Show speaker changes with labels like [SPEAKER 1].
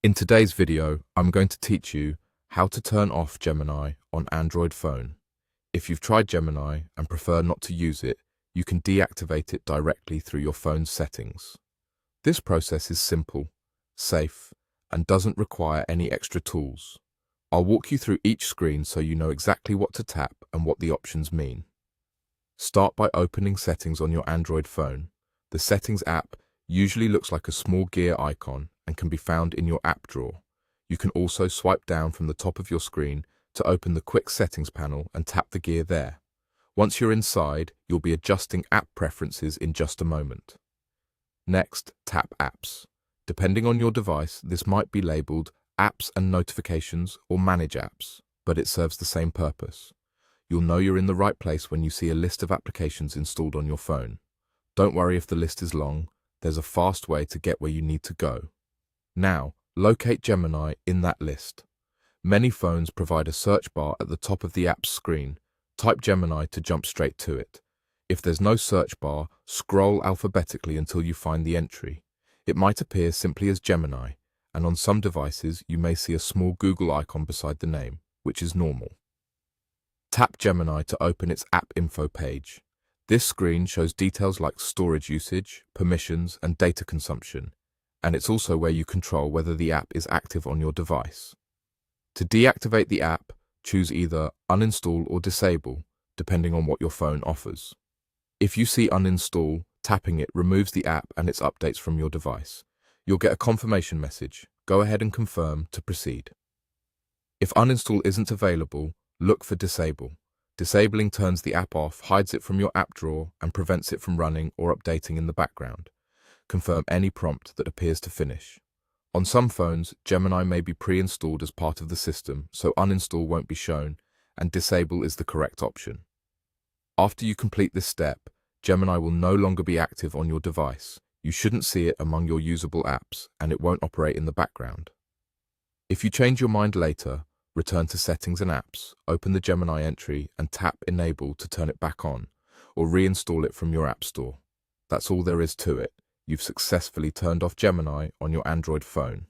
[SPEAKER 1] In today's video, I'm going to teach you how to turn off Gemini on Android phone. If you've tried Gemini and prefer not to use it, you can deactivate it directly through your phone's settings. This process is simple, safe, and doesn't require any extra tools. I'll walk you through each screen so you know exactly what to tap and what the options mean. Start by opening Settings on your Android phone. The Settings app usually looks like a small gear icon and can be found in your app drawer. You can also swipe down from the top of your screen to open the Quick Settings panel and tap the gear there. Once you're inside, you'll be adjusting app preferences in just a moment. Next, tap Apps. Depending on your device, this might be labeled Apps and Notifications or Manage Apps, but it serves the same purpose. You'll know you're in the right place when you see a list of applications installed on your phone. Don't worry if the list is long, there's a fast way to get where you need to go. Now, locate Gemini in that list. Many phones provide a search bar at the top of the app's screen. Type Gemini to jump straight to it. If there's no search bar, scroll alphabetically until you find the entry. It might appear simply as Gemini, and on some devices you may see a small Google icon beside the name, which is normal. Tap Gemini to open its app info page. This screen shows details like storage usage, permissions, and data consumption, and it's also where you control whether the app is active on your device. To deactivate the app, choose either uninstall or disable, depending on what your phone offers. If you see uninstall, tapping it removes the app and its updates from your device. You'll get a confirmation message. Go ahead and confirm to proceed. If uninstall isn't available, look for disable. Disabling turns the app off, hides it from your app drawer, and prevents it from running or updating in the background. Confirm any prompt that appears to finish. On some phones, Gemini may be pre-installed as part of the system, so uninstall won't be shown, and disable is the correct option. After you complete this step, Gemini will no longer be active on your device. You shouldn't see it among your usable apps, and it won't operate in the background. If you change your mind later, return to Settings and Apps, open the Gemini entry and tap Enable to turn it back on, or reinstall it from your app store. That's all there is to it. You've successfully turned off Gemini on your Android phone.